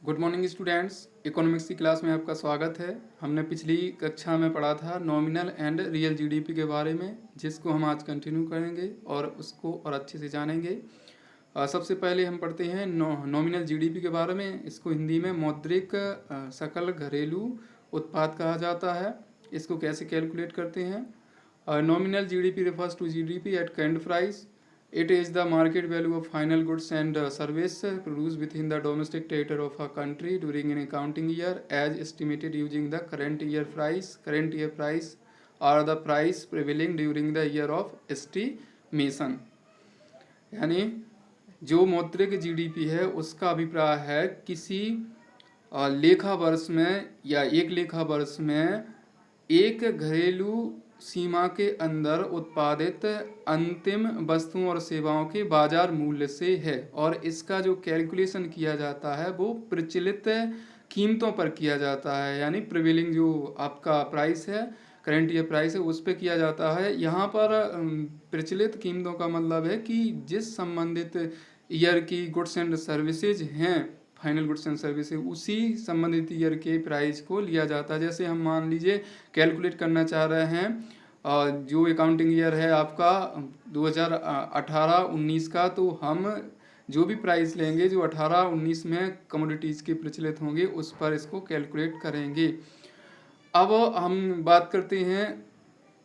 Good morning students. Economics की class में आपका स्वागत है। हमने पिछली कक्षा में पढ़ा था नॉमिनल एंड रियल जीडीपी के बारे में, जिसको हम आज कंटिन्यू करेंगे और उसको और अच्छे से जानेंगे। सबसे पहले हम पढ़ते हैं नॉमिनल जीडीपी के बारे में। इसको हिंदी में मौद्रिक सकल घरेलू उत्पाद कहा जाता है। इसको कैसे कैलकुलेट करते हैं? Nominal GDP refers to GDP at current price. It is the market value of final goods and service produced within the domestic territory of a country during an accounting year as estimated using the current year price or the price prevailing during the year of estimation. यानी जो मौद्रिक GDP है उसका अभिप्राय है किसी लेखा वर्ष में या एक लेखा वर्ष में एक घरेलू सीमा के अंदर उत्पादित अंतिम वस्तुओं और सेवाओं के बाजार मूल्य से है, और इसका जो कैलकुलेशन किया जाता है वो प्रचलित कीमतों पर किया जाता है। यानी प्रिवेलिंग जो आपका प्राइस है, करंट ईयर प्राइस है, उस पर किया जाता है। यहाँ पर प्रचलित कीमतों का मतलब है कि जिस संबंधित ईयर की गुड्स एंड सर्विसेज हैं, फाइनल गुड्स एंड सर्विसेज, उसी संबंधित ईयर के प्राइस को लिया जाता है। जैसे हम मान लीजिए कैलकुलेट करना चाह रहे हैं जो अकाउंटिंग ईयर है आपका 2018-19 का, तो हम जो भी प्राइस लेंगे जो 18-19 में कमोडिटीज़ के प्रचलित होंगे उस पर इसको कैलकुलेट करेंगे। अब हम बात करते हैं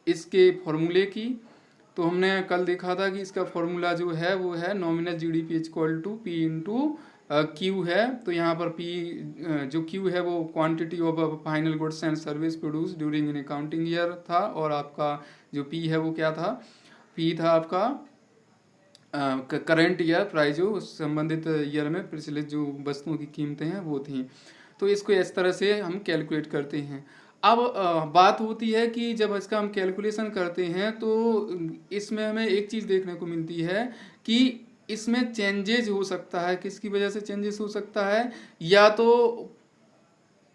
इसके फॉर्मूले की। तो हमने कल देखा था कि इसका फॉर्मूला जो है वो है nominal GDP equal to P into Q है। तो यहाँ पर पी जो क्यू है वो quantity of final goods and service produce during an accounting year था, और आपका जो पी है वो क्या था? पी था आपका करंट ईयर प्राइस, जो संबंधित ईयर में प्रचलित जो वस्तुओं की कीमतें हैं वो थी। तो इसको इस तरह से हम कैलकुलेट करते हैं। अब बात होती है कि जब इसका हम कैलकुलेशन करते हैं तो इसमें हमें एक चीज़ देखने को मिलती है कि इसमें चेंजेज हो सकता है। किसकी वजह से चेंजेस हो सकता है? या तो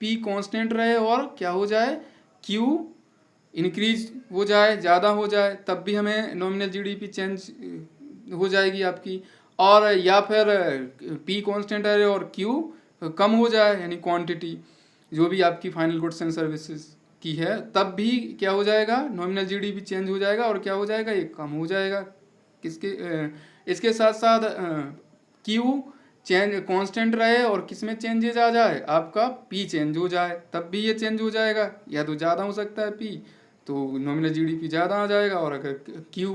पी कांस्टेंट रहे और क्या हो जाए, क्यू इंक्रीज हो जाए, ज़्यादा हो जाए, तब भी हमें नॉमिनल जीडीपी चेंज हो जाएगी आपकी। और या फिर पी कांस्टेंट रहे और क्यू कम हो जाए, यानी क्वांटिटी जो भी आपकी फाइनल गुड्स एंड सर्विसेज की है, तब भी क्या हो जाएगा, नॉमिनल जीडीपी चेंज हो जाएगा। और क्या हो जाएगा, ये कम हो जाएगा। इसके साथ साथ क्यू चेंज कांस्टेंट रहे और किस में चेंजेज आ जाए, आपका पी चेंज हो जाए, तब भी ये चेंज हो जाएगा। या तो ज़्यादा हो सकता है पी, तो नॉमिनल जीडीपी ज़्यादा आ जाएगा, और अगर क्यू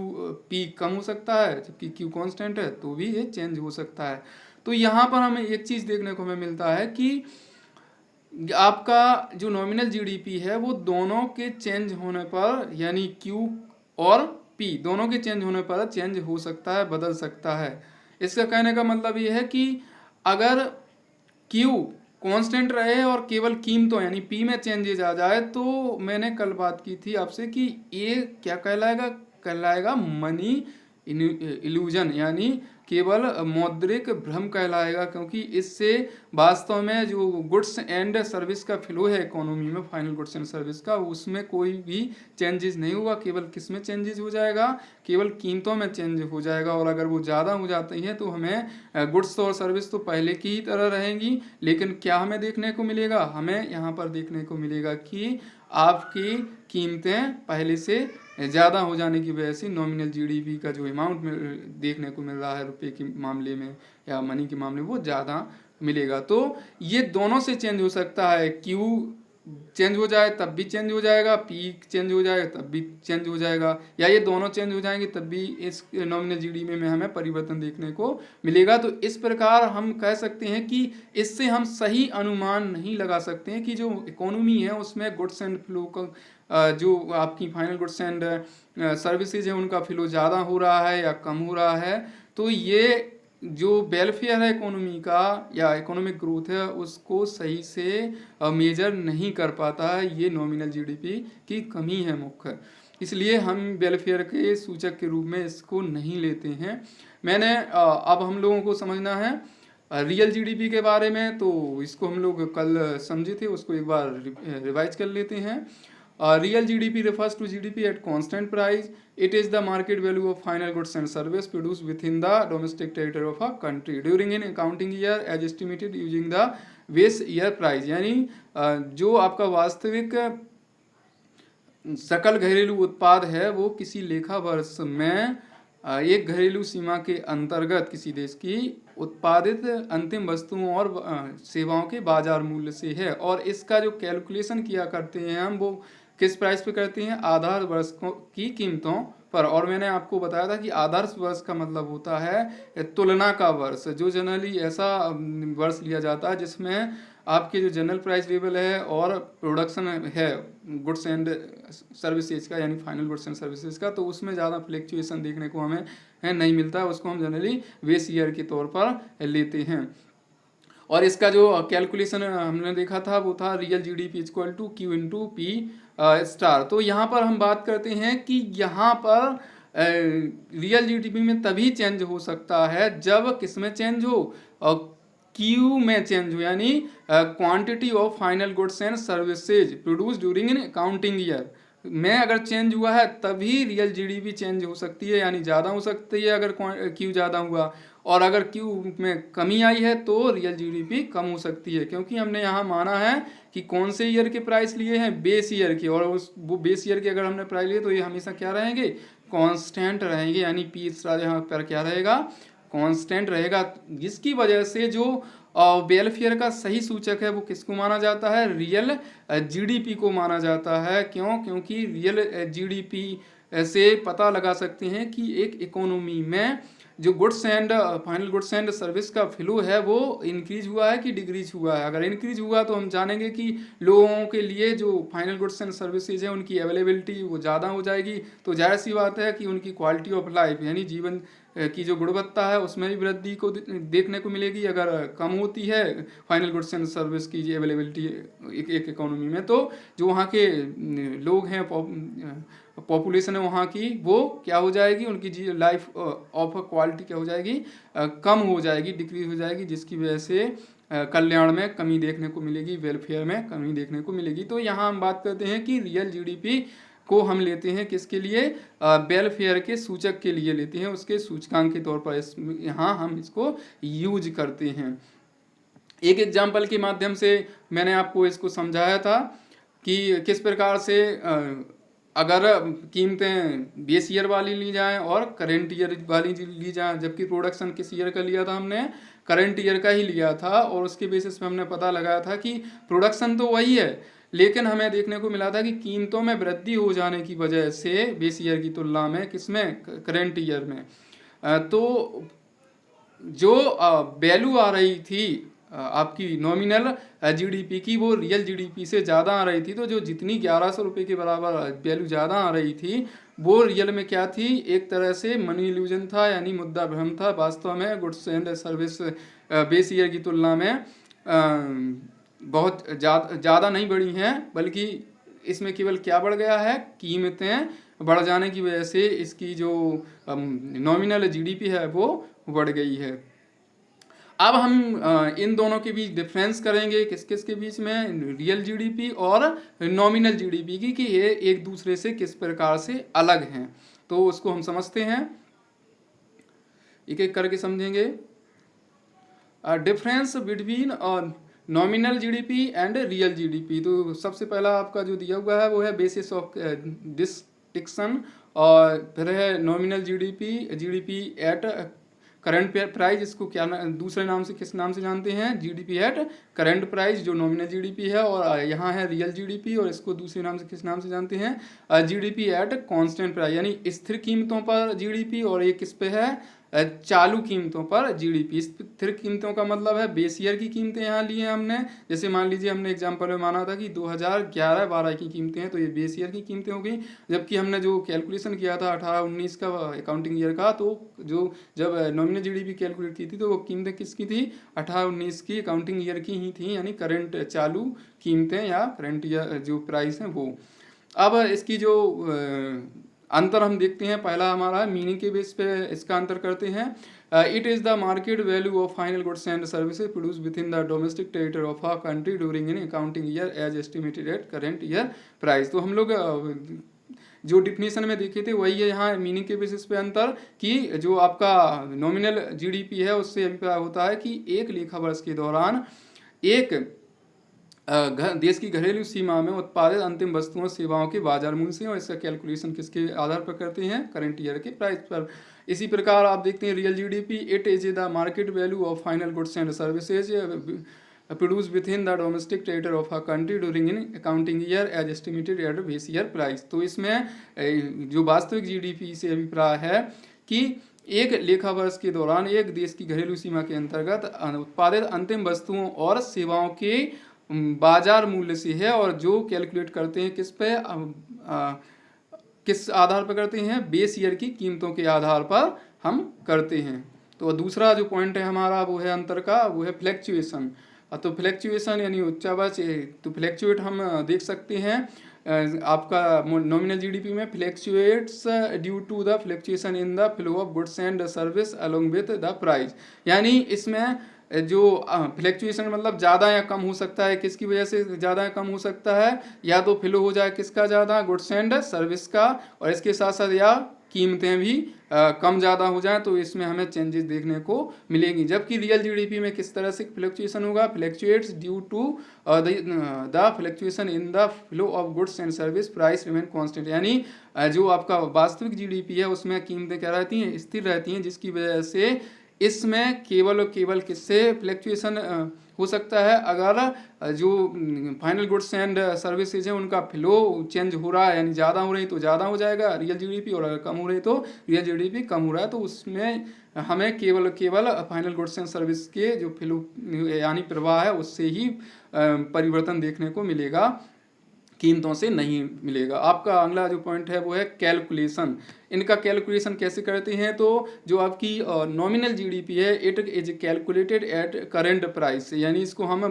पी कम हो सकता है जबकि क्यू कांस्टेंट है तो भी ये चेंज हो सकता है। तो यहाँ पर हमें एक चीज़ देखने को हमें मिलता है कि आपका जो नॉमिनल जीडीपी है वो दोनों के चेंज होने पर, यानी क्यू और पी दोनों के चेंज होने पर चेंज हो सकता है, बदल सकता है। इसका कहने का मतलब ये है कि अगर क्यू कांस्टेंट रहे और केवल कीमतों यानी पी में चेंजेस आ जाए, तो मैंने कल बात की थी आपसे कि ये क्या कहलाएगा मनी इल्यूजन, यानी केवल मौद्रिक भ्रम कहलाएगा। क्योंकि इससे वास्तव में जो गुड्स एंड सर्विस का फ्लो है इकोनॉमी में, फाइनल गुड्स एंड सर्विस का, उसमें कोई भी चेंजेस नहीं होगा। केवल किस में चेंजेस हो जाएगा, केवल कीमतों में चेंज हो जाएगा। और अगर वो ज़्यादा हो जाती हैं तो हमें गुड्स और सर्विस तो पहले की ही तरह रहेंगी, लेकिन क्या हमें देखने को मिलेगा, हमें यहाँ पर देखने को मिलेगा कि आपकी कीमतें पहले से ज़्यादा हो जाने की वजह से नॉमिनल जीडीपी का जो अमाउंट देखने को मिल रहा है रुपए के मामले में या मनी के मामले में, वो ज़्यादा मिलेगा। तो ये दोनों से चेंज हो सकता है, क्यू चेंज हो जाए तब भी चेंज हो जाएगा, पी चेंज हो जाएगा तब भी चेंज हो जाएगा, या ये दोनों चेंज हो जाएंगे तब भी इस नॉमिनल जीडीपी में हमें परिवर्तन देखने को मिलेगा। तो इस प्रकार हम कह सकते हैं कि इससे हम सही अनुमान नहीं लगा सकते हैं कि जो इकोनॉमी है उसमें गुड्स एंड फ्लो का जो आपकी फाइनल गुड्स एंड सर्विसेज है उनका फ्लो ज़्यादा हो रहा है या कम हो रहा है। तो ये जो वेलफेयर है इकोनॉमी का या इकोनॉमिक ग्रोथ है उसको सही से मेजर नहीं कर पाता है। ये नॉमिनल जीडीपी की कमी है मुख्य, इसलिए हम वेलफेयर के सूचक के रूप में इसको नहीं लेते हैं। अब हम लोगों को समझना है रियल जीडीपी के बारे में, तो इसको हम लोग कल समझे थे, उसको एक बार रिवाइज कर लेते हैं। Real GDP refers to GDP at constant price. It is the market value of final goods and service produced within the domestic territory of a country during an accounting year as estimated using the base year price. यानी जो आपका वास्तविक सकल घरेलू उत्पाद है वो किसी लेखा वर्ष में एक घरेलू सीमा के अंतर्गत किसी देश की उत्पादित अंतिम वस्तुओं और सेवाओं के बाजार मूल्य से है। और इसका जो कैलकुलेशन किया करते हैं हम वो किस प्राइस पे करते हैं, आधार वर्ष की कीमतों पर। और मैंने आपको बताया था कि आदर्श वर्ष का मतलब होता है तुलना का वर्ष, जो जनरली ऐसा वर्ष लिया जाता है जिसमें आपके जो जनरल प्राइस लेवल है और प्रोडक्शन है गुड्स एंड सर्विसेज का, यानी फाइनल गुड्स एंड सर्विसेज का, तो उसमें ज़्यादा फ्लैक्चुएशन देखने को हमें नहीं मिलता है। उसको हम जनरली बेस ईयर के तौर पर लेते हैं। और इसका जो कैलकुलेशन हमने देखा था वो था real GDP equal to Q into P star. तो यहाँ पर हम बात करते हैं कि यहाँ पर रियल जीडीपी में तभी चेंज हो सकता है जब किस में चेंज हो, क्यू में चेंज हो, यानी quantity of final goods and services produce during an accounting year में अगर चेंज हुआ है तभी रियल जीडीपी चेंज हो सकती है, यानी ज़्यादा हो सकती है अगर क्यू ज़्यादा हुआ, और अगर क्यू में कमी आई है तो रियल जीडीपी कम हो सकती है। क्योंकि हमने यहाँ माना है कि कौन से ईयर के प्राइस लिए हैं, बेस ईयर के, और वो बेस ईयर के अगर हमने प्राइस लिए तो ये हमेशा क्या रहेंगे, कांस्टेंट रहेंगे, यानी पी स्टार यहाँ पर क्या रहेगा, कांस्टेंट रहेगा। जिसकी वजह से जो वेलफेयर का सही सूचक है वो किसको माना जाता है, रियल जीडीपी को माना जाता है। क्यों? क्योंकि रियल जीडीपी से पता लगा सकते हैं कि एक इकोनॉमी में जो goods and final goods and service का फ्लो है वो इंक्रीज हुआ है कि डिक्रीज हुआ है। अगर इंक्रीज हुआ तो हम जानेंगे कि लोगों के लिए जो फाइनल गुड्स एंड सर्विसेज है उनकी अवेलेबिलिटी वो ज़्यादा हो जाएगी, तो जाहिर सी बात है कि उनकी क्वालिटी ऑफ लाइफ यानी जीवन की जो गुणवत्ता है उसमें भी वृद्धि को देखने को मिलेगी। अगर कम होती है फाइनल गुड्स एंड सर्विस की जो अवेलेबिलिटी एक इकोनॉमी में, तो जो वहाँ के लोग हैं, पॉपुलेशन है वहाँ की, वो क्या हो जाएगी, उनकी जी लाइफ ऑफ क्वालिटी क्या हो जाएगी, कम हो जाएगी, डिक्रीज हो जाएगी, जिसकी वजह से कल्याण में कमी देखने को मिलेगी, वेलफेयर में कमी देखने को मिलेगी। तो यहाँ हम बात करते हैं कि रियल जीडीपी को हम लेते हैं किसके लिए, वेलफेयर के सूचक के लिए लेते हैं, उसके सूचकांक के तौर पर यहाँ हम इसको यूज करते हैं। एक एग्जाम्पल के माध्यम से मैंने आपको इसको समझाया था कि किस प्रकार से अगर कीमतें बेस ईयर वाली ली जाएं और करेंट ईयर वाली ली जाएं, जबकि प्रोडक्शन किस ईयर का लिया था, हमने करंट ईयर का ही लिया था, और उसके बेसिस पे हमने पता लगाया था कि प्रोडक्शन तो वही है लेकिन हमें देखने को मिला था कि कीमतों में वृद्धि हो जाने की वजह से बेस ईयर की तुलना में किसमें, करंट ईयर में, तो जो वैल्यू आ रही थी आपकी नॉमिनल जीडीपी की वो रियल जीडीपी से ज़्यादा आ रही थी। तो जो जितनी 1100 रुपये के बराबर वैल्यू ज़्यादा आ रही थी वो रियल में क्या थी, एक तरह से मनी इल्यूजन था, यानी मुद्दा भ्रम था। वास्तव में goods and service base year की तुलना में बहुत ज़्यादा नहीं बढ़ी हैं, बल्कि इसमें केवल क्या बढ़ गया है, कीमतें बढ़ जाने की वजह से इसकी जो नॉमिनल जीडीपी है वो बढ़ गई है। अब हम इन दोनों के बीच डिफरेंस करेंगे, किस किस के बीच में, रियल जीडीपी और नॉमिनल जीडीपी की, कि ये एक दूसरे से किस प्रकार से अलग हैं। तो उसको हम समझते हैं, एक एक करके समझेंगे। Difference between nominal GDP and real GDP. तो सबसे पहला आपका जो दिया हुआ है वो है बेसिस ऑफ डिस्टिंक्शन, और फिर है nominal GDP, GDP at current price, इसको क्या दूसरे नाम से किस नाम से जानते हैं, जीडीपी एट करंट प्राइस, जो नॉमिनल जीडीपी है, और यहाँ है रियल जीडीपी, और इसको दूसरे नाम से किस नाम से जानते हैं, जीडीपी एट कांस्टेंट प्राइस, यानी स्थिर कीमतों पर जीडीपी, और ये किस पे है, चालू कीमतों पर जीडीपी। स्थिर कीमतों का मतलब है बेस ईयर की कीमतें यहाँ ली हैं हमने, जैसे मान लीजिए हमने एग्जांपल में माना था कि 2011-12 की कीमतें हैं, तो ये बेस ईयर की कीमतें हो गई। जबकि हमने जो कैलकुलेशन किया था 18-19 का अकाउंटिंग ईयर का, तो जो जब नॉमिनल जीडीपी कैलकुलेट की थी तो वो कीमतें किसकी थी, 18-19 की अकाउंटिंग ईयर की ही थी, यानी करंट चालू कीमतें या करंट ईयर जो प्राइस हैं वो। अब इसकी जो अंतर हम देखते हैं। पहला हमारा मीनिंग के बेस पे इसका अंतर करते हैं। It is the market value of final goods and services produce within the domestic territory of a country during an accounting year as estimated at current year price. तो हम लोग जो डिफिनेशन में देखे थे वही है यहाँ मीनिंग के बेसिस पे अंतर, कि जो आपका नॉमिनल जीडीपी है उससे अभिप्राय होता है कि एक लेखा वर्ष के दौरान एक देश की घरेलू सीमा में उत्पादित अंतिम वस्तुओं सेवाओं के बाजार मूल्य से, और इसका कैलकुलेशन किसके आधार पर करते हैं, करंट ईयर के प्राइस पर। इसी प्रकार आप देखते हैं real GDP, it is the market value of final goods and services produce within the domestic territory of a country during an accounting year as estimated at base year price. तो इसमें जो वास्तविक GDP से अभिप्राय है कि एक लेखा वर्ष के दौरान एक देश की घरेलू सीमा के अंतर्गत उत्पादित अंतिम वस्तुओं और सेवाओं के बाजार मूल्य से है, और जो कैलकुलेट करते हैं किस पे किस आधार पर करते हैं, बेस ईयर की कीमतों के आधार पर हम करते हैं। तो दूसरा जो पॉइंट है हमारा वो है अंतर का, वो है फ्लैक्चुएशन। तो फ्लैक्चुएशन यानी उच्चावाच, तो फ्लैक्चुएट हम देख सकते हैं आपका नॉमिनल जीडीपी में fluctuates due to the fluctuation in the flow of goods and service along with the price. यानी इसमें जो फ्लैक्चुएशन मतलब ज़्यादा या कम हो सकता है, किसकी वजह से ज़्यादा या कम हो सकता है, या तो फ्लो हो जाए किसका ज़्यादा, गुड्स एंड सर्विस का, और इसके साथ साथ या कीमतें भी कम ज़्यादा हो जाए, तो इसमें हमें चेंजेस देखने को मिलेंगी। जबकि रियल जीडीपी में किस तरह से फ्लक्चुएशन होगा, fluctuates due to the fluctuation in the flow of goods and service price remain constant. यानी जो आपका वास्तविक जीडीपी है उसमें कीमतें क्या रहती हैं, स्थिर रहती हैं, जिसकी वजह से इसमें केवल और केवल किससे फ्लक्चुएशन हो सकता है, अगर जो फाइनल गुड्स एंड सर्विसेज हैं उनका फ्लो चेंज हो रहा है, यानी ज़्यादा हो रही तो ज़्यादा हो जाएगा रियल जीडीपी, और अगर कम हो रही तो रियल जीडीपी कम हो रहा है, तो उसमें हमें केवल फाइनल गुड्स एंड सर्विस के जो फ्लो यानी प्रवाह है उससे ही परिवर्तन देखने को मिलेगा, कीमतों से नहीं मिलेगा। आपका अगला जो पॉइंट है वो है कैलकुलेशन। इनका कैलकुलेशन कैसे करते हैं, तो जो आपकी नॉमिनल जीडीपी है it is calculated at current price, यानी इसको हम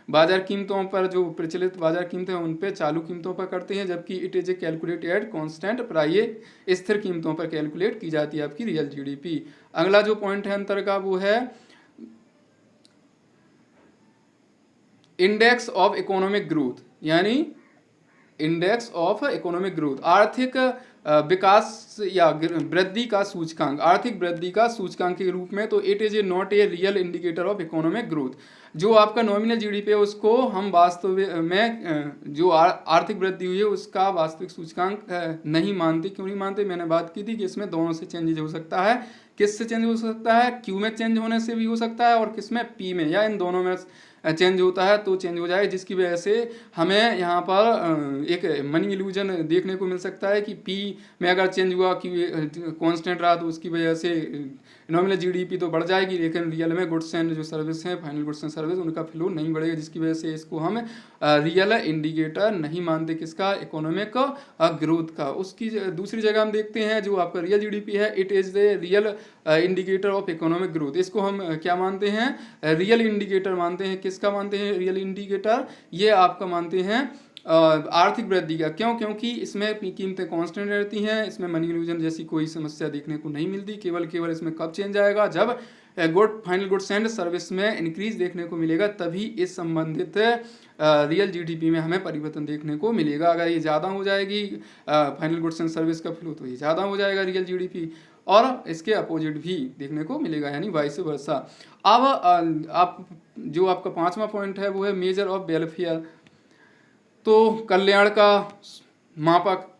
बाजार कीमतों पर, जो प्रचलित बाजार कीमतें हैं उन पे चालू कीमतों पर करते हैं, जबकि it is calculated at constant price, स्थिर कीमतों पर कैलकुलेट की जाती है आपकी रियल जीडीपी। अगला जो पॉइंट है अंतर का वो है इंडेक्स ऑफ इकोनॉमिक ग्रोथ, यानी इंडेक्स ऑफ इकोनॉमिक ग्रोथ, आर्थिक विकास या वृद्धि का सूचकांक, आर्थिक वृद्धि का सूचकांक के रूप में। तो it is not a real indicator of economic growth. जो आपका नॉमिनल जीडीपी है उसको हम वास्तव में जो आर्थिक वृद्धि हुई है उसका वास्तविक सूचकांक नहीं मानते। क्यों नहीं मानते, मैंने बात की थी कि इसमें दोनों से चेंजेज हो सकता है। किससे चेंज हो सकता है, क्यू में चेंज होने से भी हो सकता है, और किस में, पी में, या इन दोनों में चेंज होता है तो चेंज हो जाए, जिसकी वजह से हमें यहाँ पर एक मनी इल्यूजन देखने को मिल सकता है कि पी में अगर चेंज हुआ कि कांस्टेंट रहा तो उसकी वजह से नॉमिनल जीडीपी तो बढ़ जाएगी, लेकिन रियल में गुड्स एंड जो सर्विस हैं, फाइनल गुड्स एंड सर्विस, उनका फ्लो नहीं बढ़ेगा, जिसकी वजह से इसको हम रियल इंडिकेटर नहीं मानते, किसका, इकोनॉमिक ग्रोथ का। उसकी दूसरी जगह हम देखते हैं जो आपका रियल जीडीपी है it is the real indicator of economic growth. इसको हम क्या मानते हैं, रियल इंडिकेटर मानते हैं। किसका मानते हैं रियल इंडिकेटर, ये आपका मानते हैं आर्थिक वृद्धि का। क्यों, क्योंकि इसमें कीमतें कांस्टेंट रहती हैं, इसमें मनी इल्यूजन जैसी कोई समस्या देखने को नहीं मिलती। केवल इसमें कब चेंज आएगा, जब फाइनल गुड्स एंड सर्विस में इंक्रीज देखने को मिलेगा, तभी इस संबंधित रियल जीडीपी में हमें परिवर्तन देखने को मिलेगा। अगर ये ज़्यादा हो जाएगी फाइनल गुड्स एंड सर्विस का फ्लो, तो ये ज़्यादा हो जाएगा रियल जीडीपी, और इसके अपोजिट भी देखने को मिलेगा, यानी वाइस वर्सा। अब आप जो आपका पांचवा पॉइंट है वो है मेजर ऑफ वेलफेयर, तो कल्याण का मापक।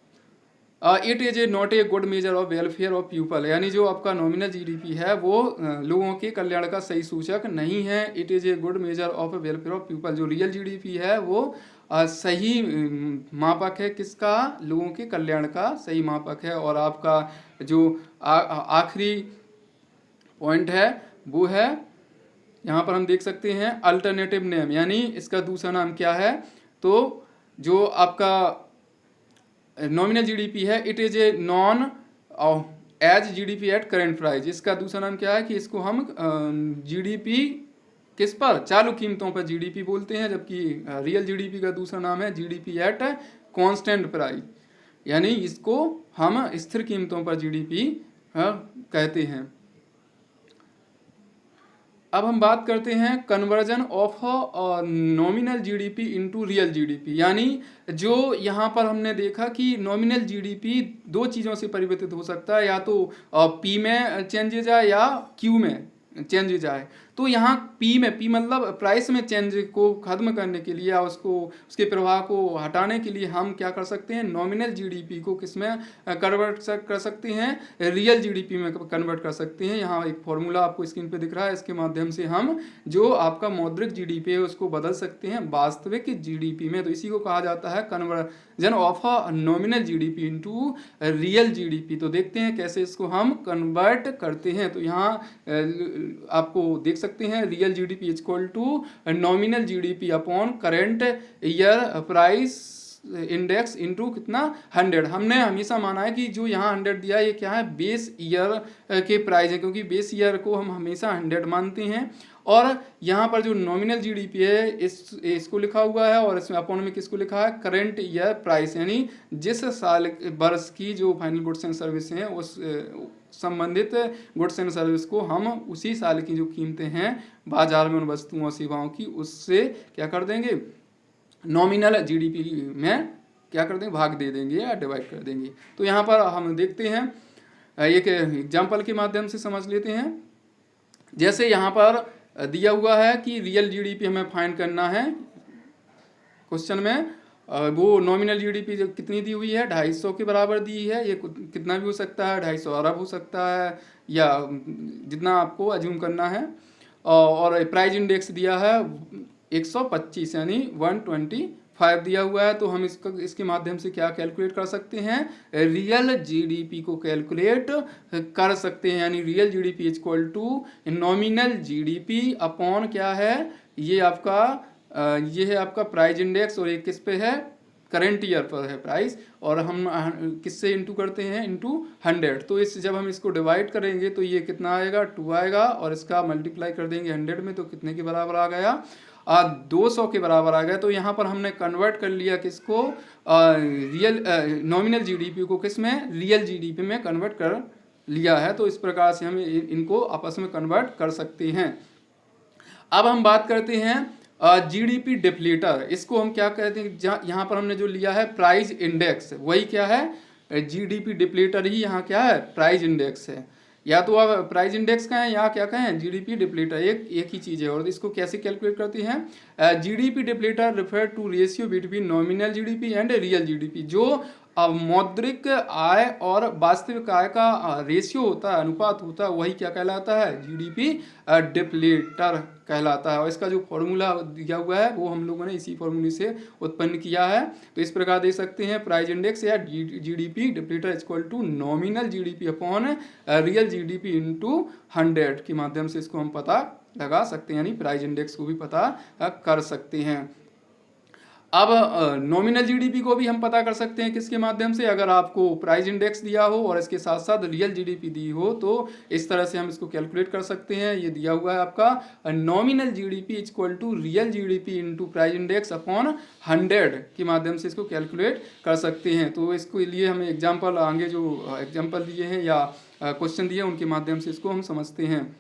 It is A not a good measure of welfare of people, यानी जो आपका नॉमिनल जीडीपी है वो लोगों के कल्याण का सही सूचक नहीं है। It is a good measure of welfare of people, जो रियल जीडीपी है वो सही मापक है, किसका, लोगों के कल्याण का सही मापक है। और आपका जो आखिरी पॉइंट है वो है, यहाँ पर हम देख सकते हैं अल्टरनेटिव नेम, यानी इसका दूसरा नाम क्या है, तो जो आपका नॉमिनल जीडीपी है it is a known as GDP at current price. इसका दूसरा नाम क्या है कि इसको हम जीडीपी किस पर, चालू कीमतों पर जीडीपी बोलते हैं, जबकि रियल जीडीपी का दूसरा नाम है जीडीपी एट कांस्टेंट प्राइस। यानी इसको हम स्थिर कीमतों पर जीडीपी कहते हैं। अब हम बात करते हैं conversion of nominal GDP into real GDP, यानी जो यहाँ पर हमने देखा कि नॉमिनल जीडीपी दो चीज़ों से परिवर्तित हो सकता है, या तो पी में चेंजेज आए या क्यू में चेंजेज आए। तो यहाँ पी मतलब प्राइस में चेंज को खत्म करने के लिए या उसको उसके प्रभाव को हटाने के लिए हम क्या कर सकते हैं, नॉमिनल जीडीपी को किस में कन्वर्ट कर सकते हैं, रियल जीडीपी में कन्वर्ट कर सकते हैं। यहाँ एक फॉर्मूला आपको स्क्रीन पे दिख रहा है, इसके माध्यम से हम जो आपका मौद्रिक जीडीपी है उसको बदल सकते हैं वास्तविक जीडीपी में। तो इसी को कहा जाता है conversion of nominal GDP into real GDP. तो देखते हैं कैसे इसको हम कन्वर्ट करते हैं। तो यहाँ आपको देख सकते हैं real GDP equal to nominal GDP upon current year price index into कितना 100। हमने हमेशा माना है कि जो यहाँ 100 दिया है ये क्या है, बेस ईयर के प्राइस है, क्योंकि बेस ईयर को हम हमेशा 100 मानते हैं। और यहाँ पर जो नॉमिनल जीडीपी है इसको लिखा हुआ है, और इसमें अपॉन में किसको लिखा है, करंट ईयर प्राइस, यानी जिस साल वर्ष की जो फाइनल गुड्स एंड सर्विस हैं उस संबंधित गुड्स एंड सर्विस को हम उसी साल की जो कीमतें हैं बाजार में उन वस्तुओं और सेवाओं की, उससे क्या कर देंगे, नॉमिनल जीडीपी में क्या कर देंगे, भाग दे देंगे या डिवाइड कर देंगे। तो यहाँ पर हम देखते हैं, एक एग्जाम्पल के माध्यम से समझ लेते हैं। जैसे यहाँ पर दिया हुआ है कि रियल जीडीपी हमें फाइंड करना है क्वेश्चन में, वो नॉमिनल जीडीपी जो कितनी दी हुई है, 250 के बराबर दी है। ये कितना भी हो सकता है, 250 अरब हो सकता है, या जितना आपको अज्यूम करना है। और प्राइस इंडेक्स दिया है 125 यानी 125 दिया हुआ है। तो हम इसके माध्यम से क्या कैलकुलेट कर सकते हैं, रियल जीडीपी को कैलकुलेट कर सकते हैं। यानी real GDP equal to nominal GDP upon क्या है, ये है आपका प्राइस इंडेक्स, और ये किस पे है, करंट ईयर पर है प्राइस, और हम किससे इंटू करते हैं, इंटू 100। तो जब हम इसको डिवाइड करेंगे तो ये कितना आएगा, 2 आएगा, और इसका मल्टीप्लाई कर देंगे 100 में, तो कितने के बराबर आ गया, 200 के बराबर आ गया। तो यहाँ पर हमने कन्वर्ट कर लिया किसको, रियल नॉमिनल जीडीपी को किस में, रियल जीडीपी में कन्वर्ट कर लिया है। तो इस प्रकार से हम इनको आपस में कन्वर्ट कर सकते हैं। अब हम बात करते हैं जीडीपी डिप्लीटर। इसको हम क्या कहते हैं, यहाँ पर हमने जो लिया है प्राइस इंडेक्स, वही क्या है, जीडीपी डिप्लीटर ही यहाँ क्या है, प्राइस इंडेक्स है। या तो आप प्राइस इंडेक्स का है या क्या कहें, जीडीपी डिप्लीटर, एक ही चीज़ है। और इसको कैसे कैलकुलेट करते हैं, GDP deflator refer to ratio between nominal GDP and real GDP. जो मौद्रिक आय और वास्तविक आय का रेशियो होता है, अनुपात होता है, वही क्या कहलाता है, जीडीपी डिप्लीटर कहलाता है। और इसका जो फॉर्मूला दिया हुआ है वो हम लोगों ने इसी फॉर्मूले से उत्पन्न किया है। तो इस प्रकार दे सकते हैं, प्राइस इंडेक्स या GDP deflator equal to nominal GDP upon real GDP into 100 के माध्यम से इसको हम पता लगा सकते हैं, यानी प्राइस इंडेक्स को भी पता कर सकते हैं। अब नॉमिनल जीडीपी को भी हम पता कर सकते हैं किसके माध्यम से, अगर आपको प्राइस इंडेक्स दिया हो और इसके साथ साथ रियल जीडीपी दी हो, तो इस तरह से हम इसको कैलकुलेट कर सकते हैं। ये दिया हुआ है आपका nominal GDP equal to real GDP into price index upon 100 के माध्यम से इसको कैलकुलेट कर सकते हैं। तो इसके लिए हमें एग्जाम्पल, आगे जो एग्जाम्पल दिए हैं या क्वेश्चन दिए उनके माध्यम से इसको हम समझते हैं।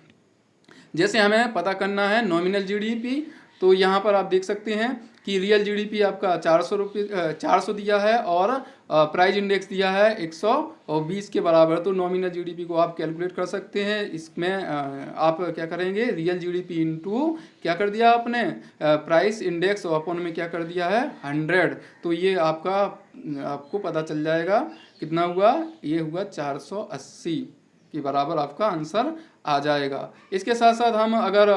जैसे हमें पता करना है नॉमिनल जीडीपी, तो यहाँ पर आप देख सकते हैं कि रियल जीडीपी आपका 400 दिया है, और प्राइस इंडेक्स दिया है 120 के बराबर। तो नॉमिनल जीडीपी को आप कैलकुलेट कर सकते हैं। इसमें आप क्या करेंगे, रियल जीडीपी इनटू क्या कर दिया आपने, प्राइस इंडेक्स, और अपन में क्या कर दिया है 100। तो ये आपको पता चल जाएगा कितना हुआ, ये हुआ 480 के बराबर आपका आंसर आ जाएगा। इसके साथ साथ हम अगर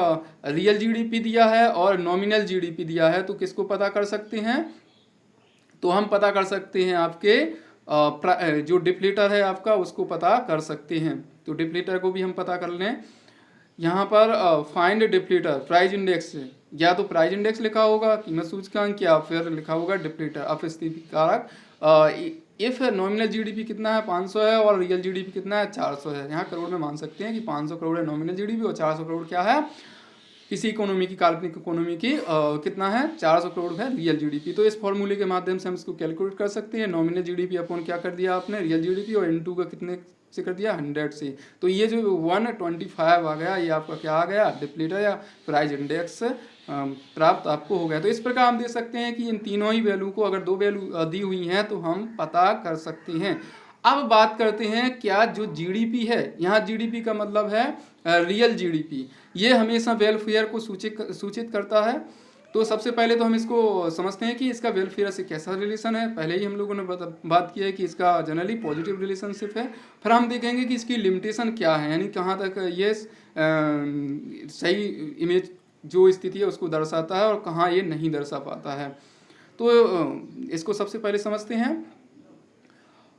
रियल जीडीपी दिया है और नॉमिनल जीडीपी दिया है तो किसको पता कर सकते हैं, तो हम पता कर सकते हैं आपके जो डिप्लीटर है आपका, उसको पता कर सकते हैं। तो डिप्लीटर को भी हम पता कर लें। यहाँ पर फाइंड डिप्लीटर प्राइस इंडेक्स, या तो प्राइस इंडेक्स लिखा होगा कीमत सूचकांक, या फिर लिखा होगा डिप्लीटर अपस्थिति कारक। इफ नॉमिनल जीडीपी कितना है, 500 है, और रियल जीडीपी कितना है, 400 है। यहाँ करोड़ में मान सकते हैं कि 500 करोड़ है नॉमिनल जीडीपी और 400 करोड़ क्या है, किसी इकोनॉमी की, काल्पनिक इकोनॉमी की कितना है, 400 करोड़ है रियल जीडीपी। तो इस फॉर्मूले के माध्यम से हम इसको कैलकुलेट कर सकते हैं। नॉमिनल जीडीपी अपॉन क्या कर दिया आपने, रियल जीडीपी, और इनटू का कितने से कर दिया, 100 से। तो ये जो 125 आ गया, ये आपका क्या आ गया, डिप्लीटर या प्राइस इंडेक्स प्राप्त आपको हो गया। तो इस प्रकार हम दे सकते हैं कि इन तीनों ही वैल्यू को, अगर दो वैल्यू दी हुई हैं तो हम पता कर सकते हैं। अब बात करते हैं क्या जो जीडीपी है, यहाँ जीडीपी का मतलब है रियल जीडीपी, ये हमेशा वेलफेयर को सूचित करता है। तो सबसे पहले तो हम इसको समझते हैं कि इसका वेलफेयर से कैसा रिलेशन है। पहले ही हम लोगों ने बात की है कि इसका जनरली पॉजिटिव रिलेशनशिप है। फिर हम देखेंगे कि इसकी लिमिटेशन क्या है, यानी कहाँ तक ये सही इमेज जो स्थिति है उसको दर्शाता है और कहाँ ये नहीं दर्शा पाता है। तो इसको सबसे पहले समझते हैं।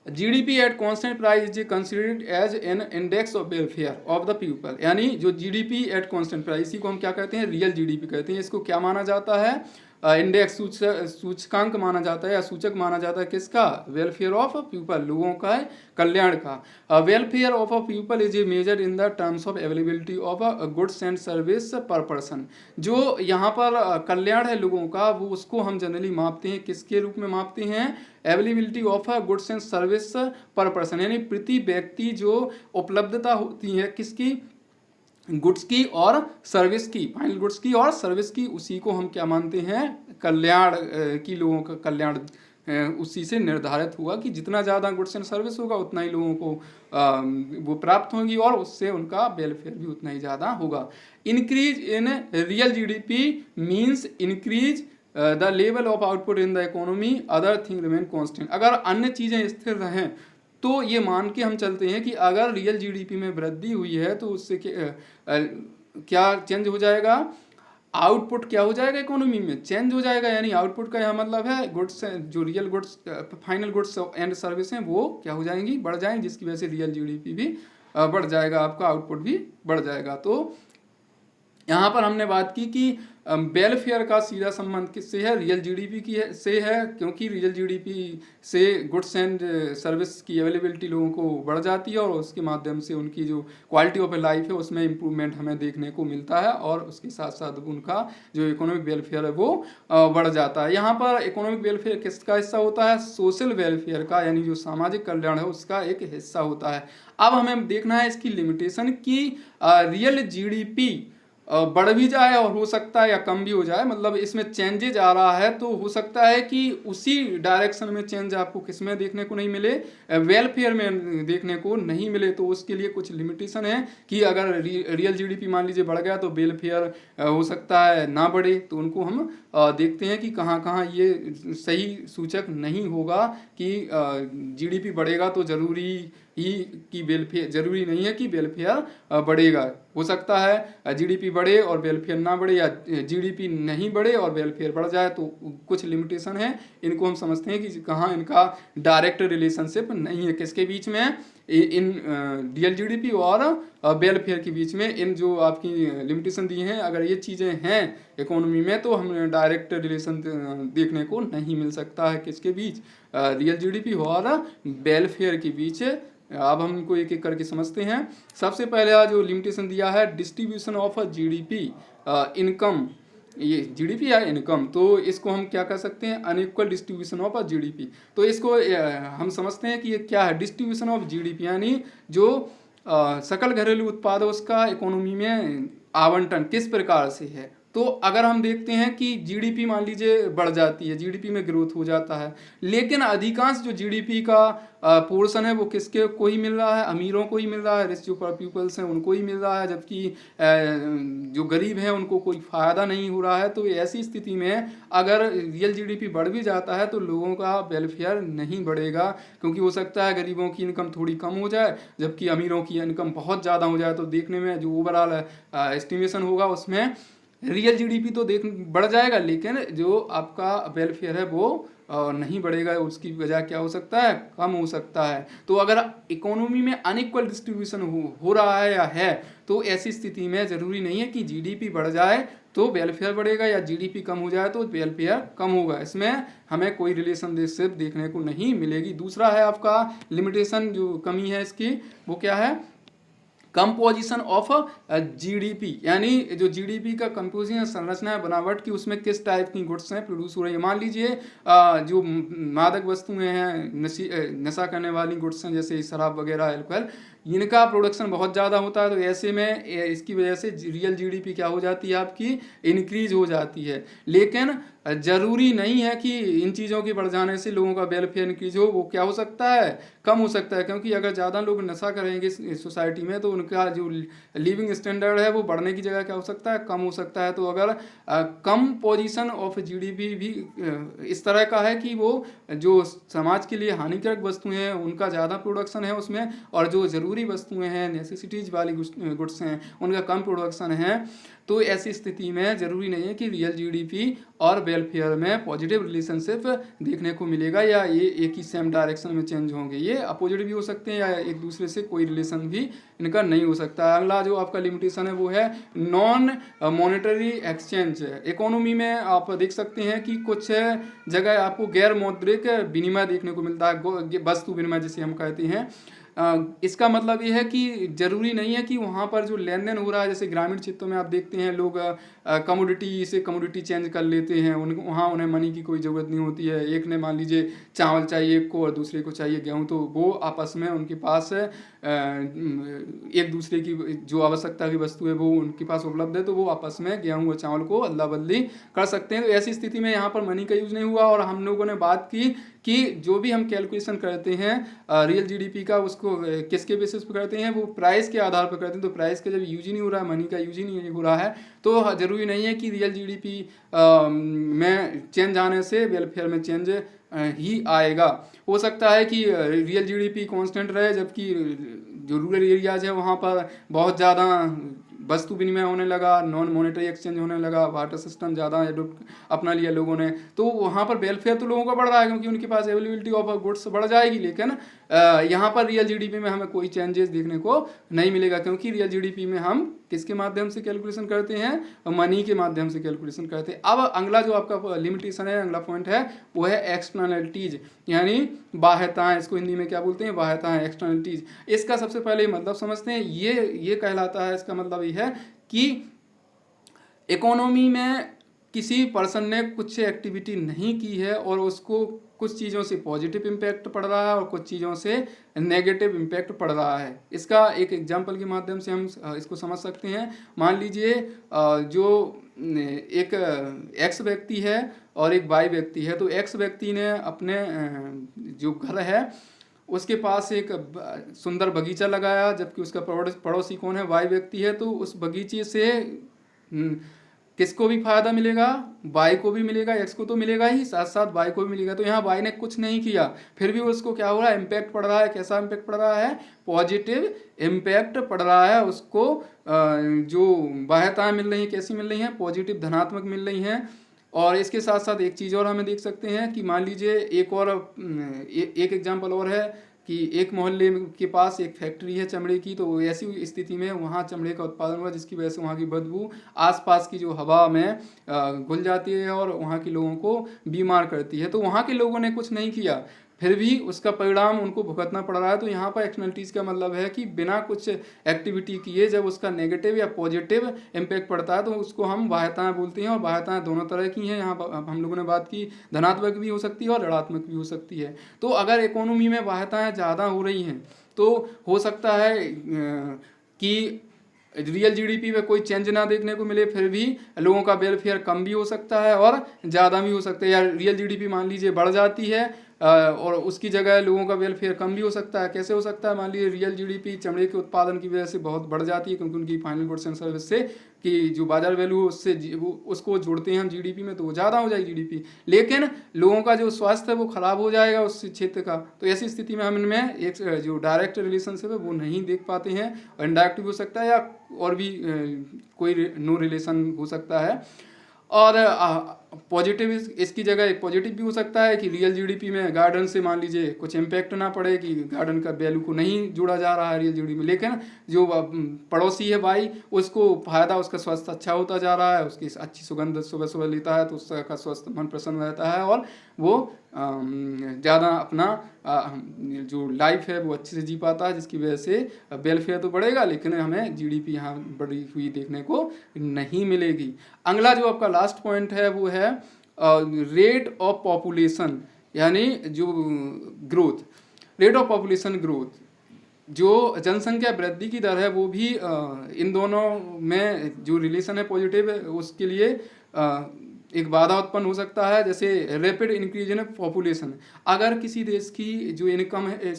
GDP at constant price is considered as an index of welfare of the people, यानी जो जीडीपी एट कांस्टेंट प्राइस, इसी को हम क्या कहते हैं, रियल जीडीपी कहते हैं। इसको क्या माना जाता है, इंडेक्स, सूचकांक माना जाता है या सूचक माना जाता है किसका, वेलफेयर ऑफ पीपल, लोगों का कल्याण का। Welfare of a people is measured in the terms of availability of a goods and service पर पर्सन। जो यहाँ पर कल्याण है लोगों का, वो उसको हम जनरली मापते हैं, किसके रूप में मापते हैं, availability of a goods and service पर पर्सन, यानी प्रति व्यक्ति जो उपलब्धता होती है किसकी, गुड्स की और सर्विस की, फाइनल गुड्स की और सर्विस की, उसी को हम क्या मानते हैं, कल्याण की, लोगों का कल्याण उसी से निर्धारित होगा कि जितना ज़्यादा गुड्स एंड सर्विस होगा उतना ही लोगों को वो प्राप्त होंगी और उससे उनका वेलफेयर भी उतना ही ज़्यादा होगा। Increase in real GDP means increase the level of output in the economy, other thing remain constant. अगर अन्य चीज़ें स्थिर रहें तो ये मान के हम चलते हैं कि अगर रियल जीडीपी में वृद्धि हुई है तो उससे क्या चेंज हो जाएगा, आउटपुट क्या हो जाएगा, इकोनॉमी में चेंज हो जाएगा। यानी आउटपुट का यह मतलब है गुड्स, जो real goods, final goods and service हैं वो क्या हो जाएंगी, बढ़ जाएंगी, जिसकी वजह से रियल जीडीपी भी बढ़ जाएगा, आपका आउटपुट भी बढ़ जाएगा। तो यहाँ पर हमने बात की कि वेलफेयर का सीधा संबंध किससे है, रियल जीडीपी की से है, क्योंकि रियल जीडीपी से गुड्स एंड सर्विस की अवेलेबिलिटी लोगों को बढ़ जाती है और उसके माध्यम से उनकी जो क्वालिटी ऑफ लाइफ है उसमें इम्प्रूवमेंट हमें देखने को मिलता है और उसके साथ साथ उनका जो इकोनॉमिक वेलफेयर है वो बढ़ जाता है। यहाँ पर इकोनॉमिक वेलफेयर किसका हिस्सा होता है, सोशल वेलफेयर का, यानी जो सामाजिक कल्याण है उसका एक हिस्सा होता है। अब हमें देखना है इसकी लिमिटेशन की रियल जीडीपी बढ़ भी जाए और हो सकता है या कम भी हो जाए, मतलब इसमें चेंजेज आ रहा है तो हो सकता है कि उसी डायरेक्शन में चेंज आपको किसमें देखने को नहीं मिले, वेलफेयर में देखने को नहीं मिले। तो उसके लिए कुछ लिमिटेशन है कि अगर रियल जीडीपी मान लीजिए बढ़ गया तो वेलफेयर हो सकता है ना बढ़े। तो उनको हम देखते हैं कि कहाँ कहाँ ये सही सूचक नहीं होगा कि जीडीपी बढ़ेगा तो जरूरी ही कि वेलफेयर, जरूरी नहीं है कि वेलफेयर बढ़ेगा। हो सकता है जीडीपी बढ़े और वेलफेयर ना बढ़े, या जीडीपी नहीं बढ़े और वेलफेयर बढ़ जाए। तो कुछ लिमिटेशन है, इनको हम समझते हैं कि कहाँ इनका डायरेक्ट रिलेशनशिप नहीं है, किसके बीच में, इन रियल जीडीपी और वेलफेयर के बीच में। इन जो आपकी लिमिटेशन दी हैं, अगर ये चीज़ें हैं इकोनॉमी में तो हम डायरेक्ट रिलेशन देखने को नहीं मिल सकता है किसके बीच, रियल जीडीपी और वेलफेयर के बीच। अब हम इनको एक एक करके समझते हैं। सबसे पहले जो लिमिटेशन दिया है, डिस्ट्रीब्यूशन ऑफ जीडीपी इनकम, ये जीडीपी है इनकम, तो इसको हम क्या कर सकते हैं, अनइक्वल डिस्ट्रीब्यूशन ऑफ जीडीपी। तो इसको हम समझते हैं कि ये क्या है, डिस्ट्रीब्यूशन ऑफ जीडीपी, यानी जो सकल घरेलू उत्पाद है उसका इकोनॉमी में आवंटन किस प्रकार से है। तो अगर हम देखते हैं कि जीडीपी मान लीजिए बढ़ जाती है, जीडीपी में ग्रोथ हो जाता है, लेकिन अधिकांश जो जीडीपी का पोर्शन है वो किसके को ही मिल रहा है, अमीरों को ही मिल रहा है, रिच जो पीपल्स हैं उनको ही मिल रहा है, जबकि जो गरीब हैं उनको कोई फ़ायदा नहीं हो रहा है। तो ऐसी स्थिति में अगर रियल जीडीपी बढ़ भी जाता है तो लोगों का वेलफेयर नहीं बढ़ेगा, क्योंकि हो सकता है गरीबों की इनकम थोड़ी कम हो जाए जबकि अमीरों की इनकम बहुत ज़्यादा हो जाए। तो देखने में जो ओवरऑल एस्टिमेशन होगा उसमें रियल जीडीपी तो बढ़ जाएगा, लेकिन जो आपका वेलफेयर है वो नहीं बढ़ेगा। उसकी वजह क्या हो सकता है, कम हो सकता है। तो अगर इकोनॉमी में अनइक्वल डिस्ट्रीब्यूशन हो रहा है या है, तो ऐसी स्थिति में ज़रूरी नहीं है कि जीडीपी बढ़ जाए तो वेलफेयर बढ़ेगा या जीडीपी कम हो जाए तो वेलफेयर कम होगा। इसमें हमें कोई रिलेशनशिप देखने को नहीं मिलेगी। दूसरा है आपका लिमिटेशन, जो कमी है इसकी, वो क्या है, कंपोजिशन ऑफ जीडीपी, यानी जो जीडीपी का कंपोजिशन संरचना है बनावट की, उसमें किस टाइप की गुड्स हैं प्रोड्यूस हो रही है। मान लीजिए जो मादक वस्तुएं हैं, नशा करने वाली गुड्स हैं जैसे शराब वगैरह, अल्कोहल, इनका प्रोडक्शन बहुत ज़्यादा होता है, तो ऐसे में इसकी वजह से रियल जीडीपी क्या हो जाती है आपकी, इंक्रीज हो जाती है। लेकिन जरूरी नहीं है कि इन चीज़ों के बढ़ जाने से लोगों का वेलफेयर इंक्रीज हो, वो क्या हो सकता है, कम हो सकता है। क्योंकि अगर ज़्यादा लोग नशा करेंगे सोसाइटी में तो उनका जो लिविंग स्टैंडर्ड है वो बढ़ने की जगह क्या हो सकता है, कम हो सकता है। तो अगर कम पोजीशन ऑफ जीडीपी भी इस तरह का है कि वो जो समाज के लिए हानिकारक वस्तुएं हैं उनका ज़्यादा प्रोडक्शन है उसमें, और जो ज़रूरी वस्तुएं हैं, नेसेसिटीज़ वाली गुड्स हैं, उनका कम प्रोडक्शन है, तो ऐसी स्थिति में ज़रूरी नहीं है कि रियल जीडीपी और वेलफेयर में पॉजिटिव रिलेशनशिप देखने को मिलेगा, या ये एक ही सेम डायरेक्शन में चेंज होंगे। ये अपोजिट भी हो सकते हैं, या एक दूसरे से कोई रिलेशन भी इनका नहीं हो सकता। अगला जो आपका लिमिटेशन है वो है नॉन मॉनेटरी एक्सचेंज। इकोनॉमी में आप देख सकते हैं कि कुछ जगह आपको गैर मौद्रिक विनिमय देखने को मिलता है, वस्तु विनिमय जिसे हम कहते हैं। इसका मतलब ये है कि जरूरी नहीं है कि वहाँ पर जो लेन देन हो रहा है, जैसे ग्रामीण क्षेत्रों में आप देखते हैं लोग कमोडिटी से कमोडिटी चेंज कर लेते हैं, वहाँ उन्हें मनी की कोई ज़रूरत नहीं होती है। एक ने मान लीजिए चावल चाहिए एक को और दूसरे को चाहिए गेहूँ, तो वो आपस में उनके पास एक दूसरे की जो आवश्यकता की वस्तु है वो उनके पास उपलब्ध है, तो वो आपस में गेहूँ और चावल को अदला बदली कर सकते हैं। तो ऐसी स्थिति में यहाँ पर मनी का यूज नहीं हुआ। और हम लोगों ने बात की कि जो भी हम कैलकुलेशन करते हैं रियल जीडीपी का, उसको किसके बेसिस पे करते हैं, वो प्राइस के आधार पर करते हैं। तो प्राइस का जब यूज ही नहीं हो रहा है, मनी का यूज ही नहीं हो रहा है, तो जरूरी नहीं है कि रियल जीडीपी में चेंज आने से वेलफेयर में चेंज ही आएगा। हो सकता है कि रियल जीडीपी कांस्टेंट रहे, जबकि जो रूरल एरियाज है वहाँ पर बहुत ज़्यादा वस्तु विनिमय होने लगा, नॉन मॉनेटरी एक्सचेंज होने लगा, वाटर सिस्टम ज़्यादा एडोप्ट अपना लिया लोगों ने, तो वहाँ पर वेलफेयर तो लोगों का बढ़ रहा है क्योंकि उनके पास अवेलेबिलिटी ऑफ गुड्स बढ़ जाएगी। लेकिन यहाँ पर रियल जीडीपी में हमें कोई चेंजेस देखने को नहीं मिलेगा, क्योंकि रियल जीडीपी में हम किसके माध्यम से कैलकुलेशन करते हैं, मनी के माध्यम से कैलकुलेशन करते हैं। अब अगला जो आपका लिमिटेशन है, अगला पॉइंट है, वो है एक्सटर्नलिटीज, यानी बाह्यताएं। इसको हिंदी में क्या बोलते हैं, बाह्यताएं, एक्सटर्नलिटीज। इसका सबसे पहले मतलब समझते हैं। ये कहलाता है, इसका मतलब ये है कि इकोनॉमी में किसी पर्सन ने कुछ एक्टिविटी नहीं की है और उसको कुछ चीज़ों से पॉजिटिव इम्पैक्ट पड़ रहा है और कुछ चीज़ों से नेगेटिव इम्पैक्ट पड़ रहा है। इसका एक एग्जांपल के माध्यम से हम इसको समझ सकते हैं। मान लीजिए जो एक एक्स व्यक्ति है और एक वाई व्यक्ति है, तो एक्स व्यक्ति ने अपने जो घर है उसके पास एक सुंदर बगीचा लगाया, जबकि उसका पड़ोसी कौन है, वाई व्यक्ति है। तो उस बगीचे से किसको भी फायदा मिलेगा, वाई को भी मिलेगा, एक्स को तो मिलेगा ही, साथ साथ वाई को भी मिलेगा। तो यहाँ वाई ने कुछ नहीं किया, फिर भी उसको क्या हो रहा है, इम्पैक्ट पड़ रहा है। कैसा इम्पैक्ट पड़ रहा है, पॉजिटिव इम्पैक्ट पड़ रहा है। उसको जो बाह्यताएं मिल रही हैं, कैसी मिल रही हैं, पॉजिटिव, धनात्मक मिल रही हैं। और इसके साथ साथ एक चीज़ और हमें देख सकते हैं कि मान लीजिए एक एग्जाम्पल और है कि एक मोहल्ले के पास एक फैक्ट्री है चमड़े की, तो ऐसी स्थिति में वहाँ चमड़े का उत्पादन हुआ, जिसकी वजह से वहाँ की बदबू आसपास की जो हवा में घुल जाती है और वहाँ के लोगों को बीमार करती है। तो वहाँ के लोगों ने कुछ नहीं किया, फिर भी उसका परिणाम उनको भुगतना पड़ रहा है। तो यहाँ पर एक्सटर्नलिटीज़ का मतलब है कि बिना कुछ एक्टिविटी किए जब उसका नेगेटिव या पॉजिटिव इम्पैक्ट पड़ता है तो उसको हम बाह्यताएं बोलते हैं। और बाह्यताएं दोनों तरह की हैं, यहाँ पर हम लोगों ने बात की, धनात्मक भी हो सकती है और ऋणात्मक भी हो सकती है। तो अगर इकोनॉमी में बाह्यताएं ज़्यादा हो रही हैं तो हो सकता है कि रियल जीडीपी में कोई चेंज ना देखने को मिले, फिर भी लोगों का वेलफेयर कम भी हो सकता है और ज़्यादा भी हो सकता है। या रियल जीडीपी मान लीजिए बढ़ जाती है और उसकी जगह लोगों का वेलफेयर कम भी हो सकता है। कैसे हो सकता है, मान लीजिए रियल जीडीपी चमड़े के उत्पादन की वजह से बहुत बढ़ जाती है, क्योंकि उनकी फाइनल गुड्स एंड सर्विस से कि जो बाजार वैल्यू उससे उसको जोड़ते हैं हम जीडीपी में, तो वो ज़्यादा हो जाएगी जीडीपी। लेकिन लोगों का जो स्वास्थ्य है वो खराब हो जाएगा उस क्षेत्र का। तो ऐसी स्थिति में हम इनमें एक जो डायरेक्ट रिलेशनशिप है वो नहीं देख पाते हैं, और इनडायरेक्ट भी हो सकता है या और भी कोई नो रिलेशन हो सकता है। और पॉजिटिव इसकी जगह एक पॉजिटिव भी हो सकता है कि रियल जीडीपी में गार्डन से मान लीजिए कुछ इम्पैक्ट ना पड़े, कि गार्डन का वैल्यू को नहीं जोड़ा जा रहा है रियल जीडीपी में, लेकिन जो पड़ोसी है भाई उसको फायदा, उसका स्वास्थ्य अच्छा होता जा रहा है, उसकी अच्छी सुगंध सुबह सुबह लेता है तो उसका स्वास्थ्य मन प्रसन्न रहता है और वो ज़्यादा अपना जो लाइफ है वो अच्छे से जी पाता है, जिसकी वजह से वेलफेयर तो बढ़ेगा लेकिन हमें जीडीपी यहाँ बढ़ी हुई देखने को नहीं मिलेगी। अगला जो आपका लास्ट पॉइंट है वो है रेट ऑफ पॉपुलेशन, यानी जो growth, rate of population growth, जो जनसंख्या वृद्धि की दर है वो भी इन दोनों में जो रिलेशन है पॉजिटिव है उसके लिए एक बाधा उत्पन्न हो सकता है। जैसे रैपिड इंक्रीज इन पॉपुलेशन, अगर किसी देश की जो इनकम है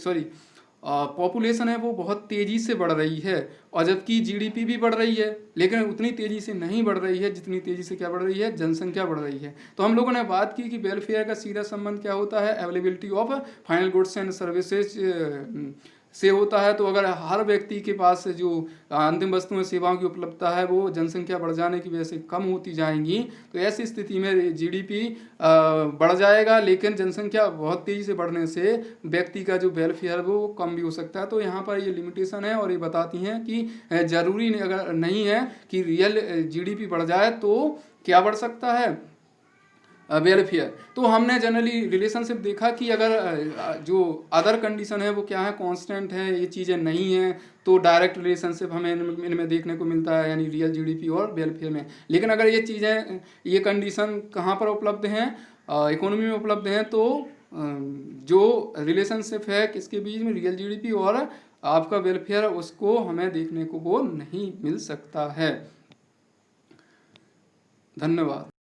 पॉपुलेशन है वो बहुत तेज़ी से बढ़ रही है और जबकि जीडीपी भी बढ़ रही है, लेकिन उतनी तेज़ी से नहीं बढ़ रही है जितनी तेज़ी से क्या बढ़ रही है, जनसंख्या बढ़ रही है। तो हम लोगों ने बात की कि वेलफेयर का सीधा संबंध क्या होता है, availability of final goods and services से होता है। तो अगर हर व्यक्ति के पास जो अंतिम वस्तुओं सेवाओं की उपलब्धता है वो जनसंख्या बढ़ जाने की वजह से कम होती जाएंगी, तो ऐसी स्थिति में जीडीपी बढ़ जाएगा, लेकिन जनसंख्या बहुत तेज़ी से बढ़ने से व्यक्ति का जो वेलफेयर है वो कम भी हो सकता है। तो यहाँ पर ये लिमिटेशन है और ये बताती हैं कि ज़रूरी नहीं, अगर नहीं है कि रियल जीडीपी बढ़ जाए तो क्या बढ़ सकता है, वेलफेयर। तो हमने जनरली रिलेशनशिप देखा कि अगर जो अदर कंडीशन है वो क्या है, कांस्टेंट है, ये चीज़ें नहीं हैं, तो डायरेक्ट रिलेशनशिप हमें इनमें देखने को मिलता है, यानी रियल जीडीपी और वेलफेयर में। लेकिन अगर ये चीज़ें, ये कंडीशन कहाँ पर उपलब्ध हैं, इकोनॉमी में उपलब्ध हैं, तो जो रिलेशनशिप है किसके बीच में, रियल जीडीपी और आपका वेलफेयर, उसको हमें देखने को वो नहीं मिल सकता है। धन्यवाद।